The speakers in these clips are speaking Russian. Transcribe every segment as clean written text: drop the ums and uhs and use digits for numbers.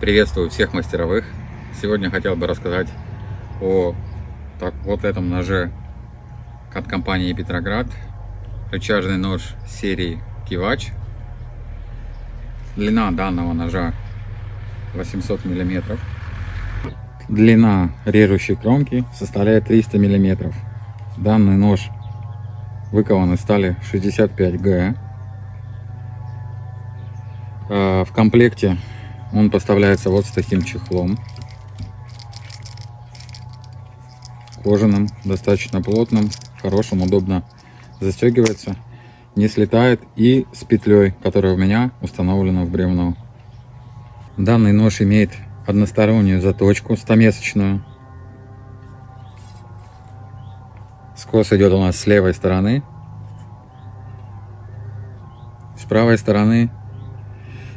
Приветствую всех мастеровых. Сегодня хотел бы рассказать о вот этом ноже от компании Петроград. Рычажный нож серии Кивач. Длина данного ножа 800 мм. Длина режущей кромки составляет 300 мм. Данный нож выкован из стали 65Г. В комплекте он поставляется вот с таким чехлом, кожаным, достаточно плотным, хорошим, удобно застегивается, не слетает, и с петлей, которая у меня установлена в бревно. Данный нож имеет одностороннюю заточку 100-месочную. Скос идет у нас с левой стороны, с правой стороны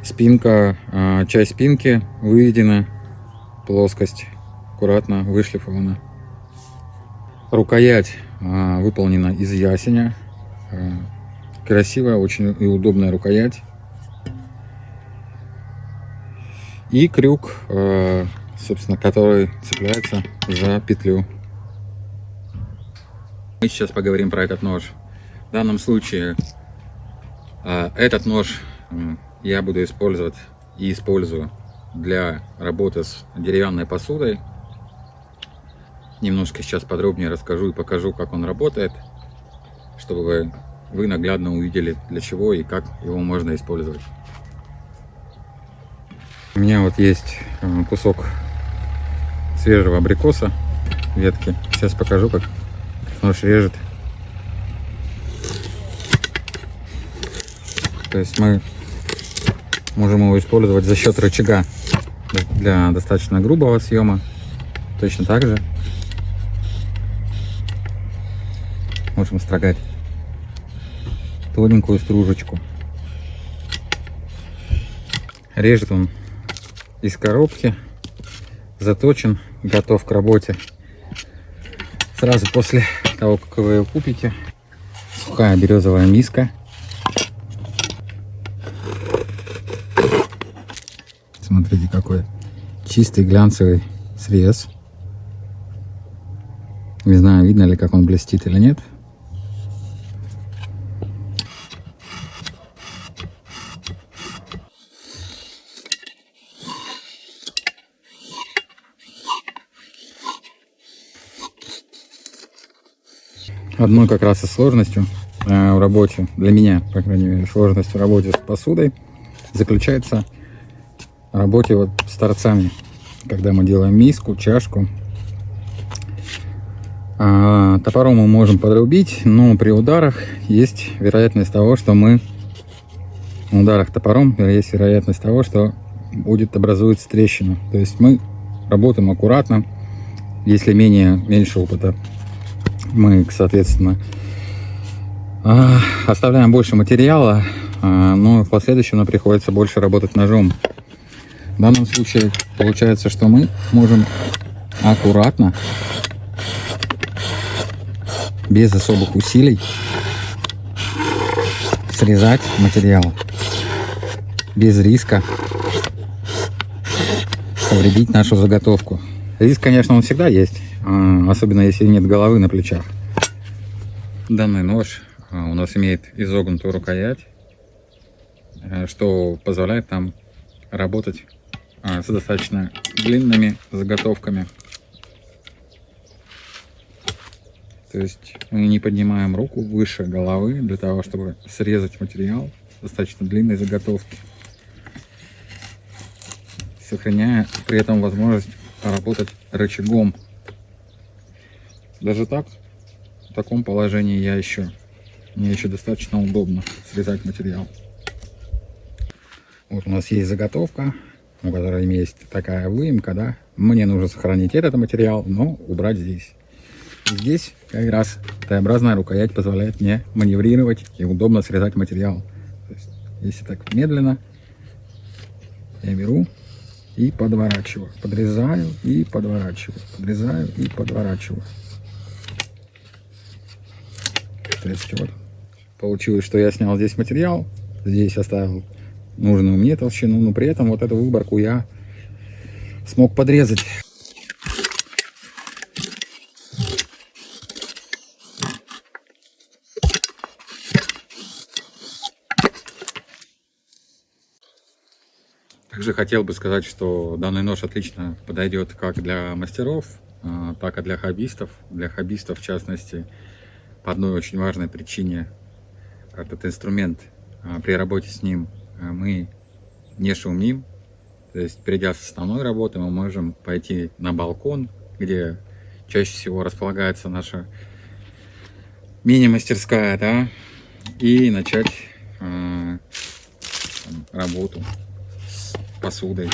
спинка, часть спинки выведена, плоскость аккуратно вышлифована. Рукоять выполнена из ясеня. Красивая, очень и удобная рукоять. И крюк, собственно, который цепляется за петлю. Мы сейчас поговорим про этот нож. В данном случае этот нож я буду использовать и использую для работы с деревянной посудой. Немножко сейчас подробнее расскажу и покажу, как он работает, чтобы вы наглядно увидели, для чего и как его можно использовать. У меня вот есть кусок свежего абрикоса, ветки. Сейчас покажу, как нож режет. То есть мы можем его использовать за счет рычага для достаточно грубого съема. Точно так же можем строгать тоненькую стружечку. Режет он из коробки, заточен, готов к работе. Сразу после того, как вы его купите, сухая березовая миска. Смотрите, какой чистый глянцевый срез. Не знаю, видно ли, как он блестит или нет. Одной как раз и сложностью в работе, для меня, по крайней мере, сложностью в работе с посудой заключается в работе вот с торцами. Когда мы делаем миску, чашку, топором мы можем подрубить, но при ударах есть вероятность того, что есть вероятность того, что образуется трещина. То есть мы работаем аккуратно. Если меньше опыта, мы, соответственно, оставляем больше материала, но в последующем нам приходится больше работать ножом. В данном случае получается, что мы можем аккуратно, без особых усилий, срезать материал, без риска повредить нашу заготовку. Риск, конечно, он всегда есть, особенно если нет головы на плечах. Данный нож у нас имеет изогнутую рукоять, что позволяет нам работать с достаточно длинными заготовками. То есть мы не поднимаем руку выше головы для того, чтобы срезать материал достаточно длинной заготовки, сохраняя при этом возможность работать рычагом. Даже так, в таком положении мне еще достаточно удобно срезать материал. Вот у нас есть заготовка, у которой есть такая выемка, да. Мне нужно сохранить этот материал, но убрать здесь. Здесь как раз Т-образная рукоять позволяет мне маневрировать и удобно срезать материал. То есть, если так медленно, я беру и подворачиваю, подрезаю и подворачиваю, подрезаю и подворачиваю. То есть вот получилось, что я снял здесь материал, здесь оставил нужную мне толщину, но при этом вот эту выборку я смог подрезать. Также хотел бы сказать, что данный нож отлично подойдет как для мастеров, так и для хоббистов. Для хоббистов, в частности, по одной очень важной причине. Этот инструмент, при работе с ним мы не шумим. То есть, перейдя с основной работы, мы можем пойти на балкон, где чаще всего располагается наша мини-мастерская, да, и начать работу с посудой.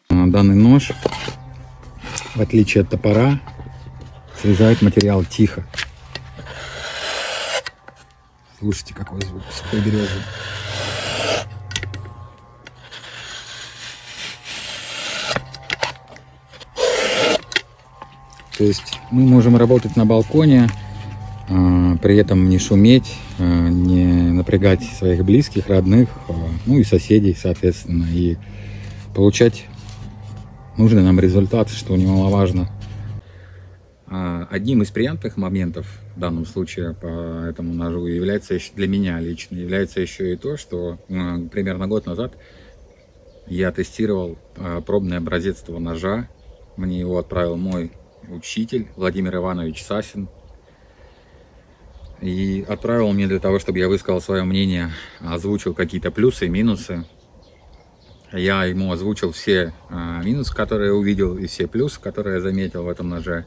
Данный нож, в отличие от топора, срезает материал тихо. Слушайте, какой звук сухой березы. То есть мы можем работать на балконе, при этом не шуметь, не напрягать своих близких, родных, ну и соседей, соответственно, и получать нужный нам результат, что немаловажно. Одним из приятных моментов в данном случае по этому ножу является еще, для меня лично, является еще и то, что примерно год назад я тестировал пробный образец этого ножа. Мне его отправил мой учитель Владимир Иванович Сасин. И отправил мне для того, чтобы я высказал свое мнение, озвучил какие-то плюсы и минусы. Я ему озвучил все минусы, которые я увидел, и все плюсы, которые я заметил в этом ноже.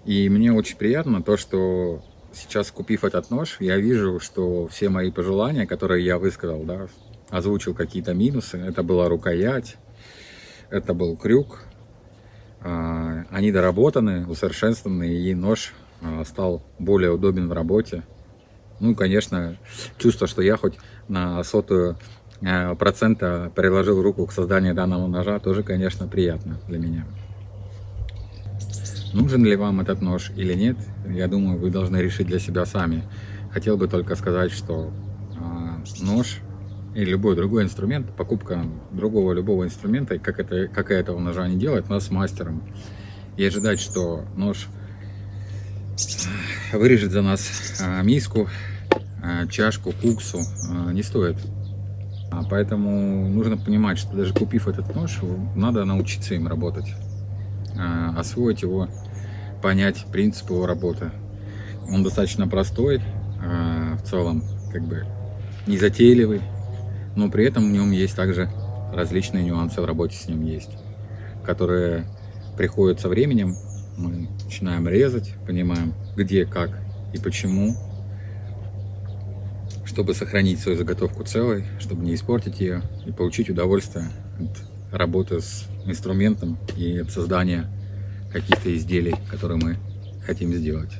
И мне очень приятно то, что сейчас, купив этот нож, я вижу, что все мои пожелания, которые я высказал, да, озвучил какие-то минусы. Это была рукоять, это был крюк. Они доработаны, усовершенствованы, и нож стал более удобен в работе. Ну, конечно, чувство, что я хоть на 0,01% приложил руку к созданию данного ножа, тоже, конечно, приятно для меня. Нужен ли вам этот нож или нет, я думаю, вы должны решить для себя сами. Хотел бы только сказать, что нож и любой другой инструмент, покупка другого любого инструмента, как и этого ножа не делает, нас с мастером. И ожидать, что нож вырежет за нас миску, чашку, куксу, не стоит. Поэтому нужно понимать, что даже купив этот нож, надо научиться им работать, освоить его, понять принцип его работы. Он достаточно простой, в целом как бы незатейливый, но при этом в нем есть также различные нюансы в работе с ним есть, которые приходят со временем. Мы начинаем резать, понимаем, где, как и почему, чтобы сохранить свою заготовку целой, чтобы не испортить ее и получить удовольствие от работы с инструментом и от создания каких-то изделий, которые мы хотим сделать.